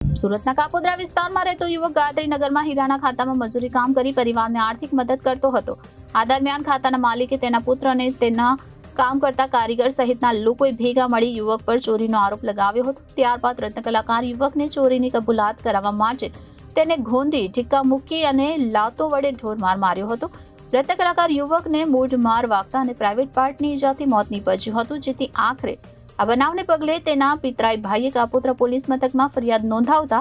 સુરતના કાપોદ્રા વિસ્તારમાં રહેતો યુવક ગાયત્રીનગરમાં હીરાના ખાતામાં મજૂરી કામ કરી પરિવારને આર્થિક મદદ કરતો હતો. આ દરમિયાન ખાતાના માલિકે તેના પુત્ર અને તેના કામ કરતા કારીગર સહિતના લોકોએ ભેગા મળી યુવક પર ચોરીનો આરોપ લગાવ્યો હતો. ત્યારબાદ રત્ન કલાકાર યુવકને ચોરીની કબૂલાત કરાવવા માટે તેને ઘોંધી ઠીક્કા મૂકી અને લાતો વડે ઢોરમાર માર્યો હતો. રત્ન કલાકાર યુવકને મૂઢ માર વાગતા અને પ્રાઇવેટ પાર્ટની ઈજાથી મોત નીપજ્યું હતું, જેથી આખરે આ બનાવને પગલે તેના પિતરાઈ ભાઈએ કાપોદ્રા પોલીસ મથકમાં ફરિયાદ નોંધાવતા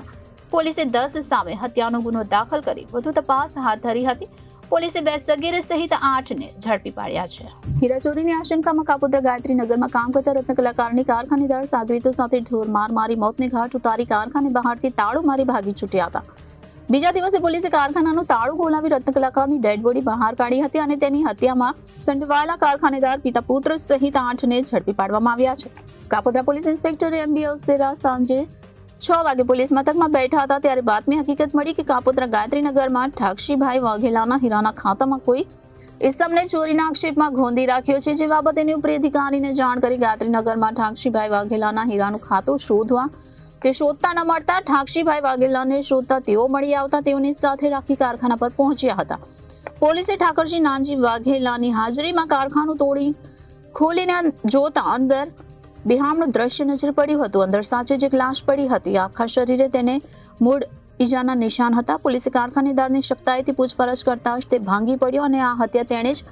પોલીસે 10 સામે હત્યાનો ગુનો દાખલ કરી વધુ તપાસ હાથ ધરી હતી. પોલીસે 2 સગીર સહિત 8ને ઝડપી પાડ્યા છે. હીરા ચોરીની આશંકામાં કાપોદ્રા ગાયત્રીનગરમાં કામ કરતા રત્ન કલાકારની કારખાનેદાર સાગરીતો સાથે ઢોરમાર મારી મોતને ઘાટ ઉતારી કારખાને બહારથી તાળું મારી ભાગી છૂટ્યા હતા. બીજા દિવસે પોલીસે કારખાનાનું તાળું ખોલાવી રત્ન કલાકારની ડેડ બોડી બહાર કાઢી હતી અને તેની હત્યામાં સંડોવાયેલા કારખાનેદાર પિતા પુત્ર સહિત 8ને ઝડપી પાડવામાં આવ્યા છે. કાપોદ્રા પોલીસ ઇન્સ્પેક્ટર એમડી અવસેરા સાંજે 6 વાગે પોલીસ મથકમાં બેઠા હતા ત્યારે બાતમી હકીકત મળી કે કાપોદ્રા ગાયત્રીનગરમાં ઠાકશીભાઈ વાઘેલાના હીરાના ખાતામાં કોઈ ઇસમને ચોરીના આક્ષેપમાં ગોંધી રાખ્યો છે. જે બાબતેની ઉપરી અધિકારીને જાણ કરી ગાયત્રીનગરમાં ઠાકશીભાઈ વાઘેલાના હીરાનું ખાતું શોધવા તે શોધતા ન મળતા ઠાકશીભાઈ વાઘેલાને શોધતા તેઓ મળી આવતા તેઓની સાથે રાખી કારખાના પર પહોંચ્યા હતા. પોલીસે ઠાકરજી નાનજી વાઘેલાની હાજરીમાં કારખાનું તોડી ખોલીને જોતા અંદર બિહામણું દ્રશ્ય નજર પડ્યું હતું. અંદર સાચે જ એક લાશ પડી હતી. આખા શરીરે તેને મૂળ ઈજાના નિશાન હતા. પોલીસે કારખાનેદારની સખ્તાઈથી પૂછપરછ કરતા જ તે ભાંગી પડ્યો અને આ હત્યા તેણે જ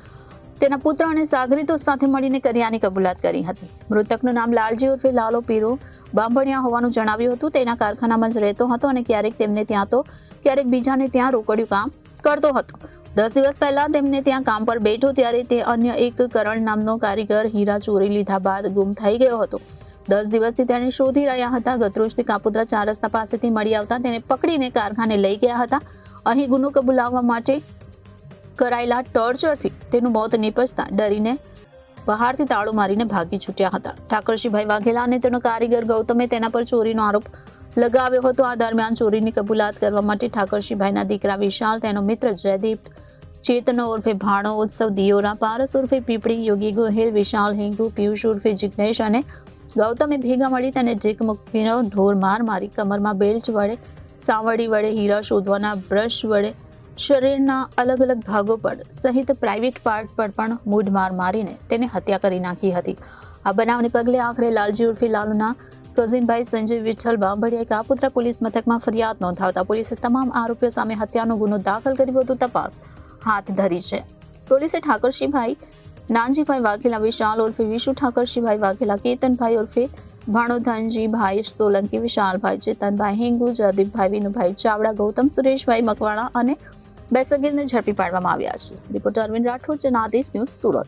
તેના પુત્ર અને સાગરીતો સાથે મળીને કર્યાની કબૂલાત કરી હતી. મૃતકનું નામ લાલજી ઉર્ફે લાલો પીરો બાંભણિયા હોવાનું જણાવ્યું હતું. તેના કારખાનામાં જ રહેતો હતો અને ક્યારેક તેમને ત્યાં તો ક્યારેક બીજાને ત્યાં રોકડિયું કામ કરતો હતો. 10 દિવસ પહેલા તેમને ત્યાં કામ પર બેઠો ત્યારે તે અન્ય એક કરણ નામનો કારીગર હીરા ચોરી લીધા બાદ ગુમ થઈ ગયો હતો. 10 દિવસથી તેને શોધી રહ્યા હતા. ગતરોજથી કાપોદ્રા 4 રસ્તા પાસેથી મળી આવતા તેને પકડીને કારખાને લઈ ગયા હતા. અહીં ગુનો કબૂલાવવા માટે કરાયેલા ટોર્ચરથી તેનું મોત નીપજતા ડરીને બહારથી તાળું મારીને ભાગી છૂટ્યા હતા. ઠાકરશીભાઈ વાઘેલા અને તેનો કારીગર ગૌતમે તેના પર ચોરીનો આરોપ લગાવ્યો હતો. આ દરમિયાન ચોરીની કબૂલાત કરવા માટે ઠાકરશીભાઈના દીકરા વિશાલ, તેનો મિત્ર જયદીપ, ચેતન ઉર્ફે ભાણો, ઉત્સવ દિયોરા, પારસ ઉર્ફે પીપળી, યોગી ગોહિલ, વિશાલ હિંગુ, પિયુષ ઉર્ફે જિગ્નેશ અને ગૌતમે ભેગા મળી તેને ઢીક મૂકીને ઢોરમાર મારી કમરમાં બેલ્ટ વડે, સાવરડી વડે, હીરા શોધવાના બ્રશ વડે, શરીરના અલગ અલગ ભાગો પર સહિત પ્રાઇવેટ પાર્ટ પર પણ મૂઢમાર મારીને તેને હત્યા કરી નાખી હતી. આ બનાવને પગલે આખરે લાલજી ઉર્ફે લાલુના કઝિનભાઈ સંજય વિઠ્ઠલ બાંભડિયાએ કાપોદ્રા પોલીસ મથકમાં ફરિયાદ નોંધાવતા પોલીસે તમામ આરોપીઓ સામે હત્યાનો ગુનો દાખલ કરી વધુ તપાસ હાથ ધરી છે. પોલીસે ઠાકરશીભાઈ નાનજીભાઈ વાઘેલા, વિશાલ ઉર્ફે વિશુ ઠાકરશીભાઈ વાઘેલા, કેતનભાઈ ઉર્ફે ભાણોધનજીભાઈ સોલંકી, વિશાલભાઈ, ચેતનભાઈ હિંગુ, જયદીપભાઈ, વિનુભાઈ ચાવડા, ગૌતમ સુરેશભાઈ મકવાણા અને 2 સગીરને ઝડપી પાડવામાં આવ્યા છે. Reporter Arvind Rathod, Janadesh news, Surat.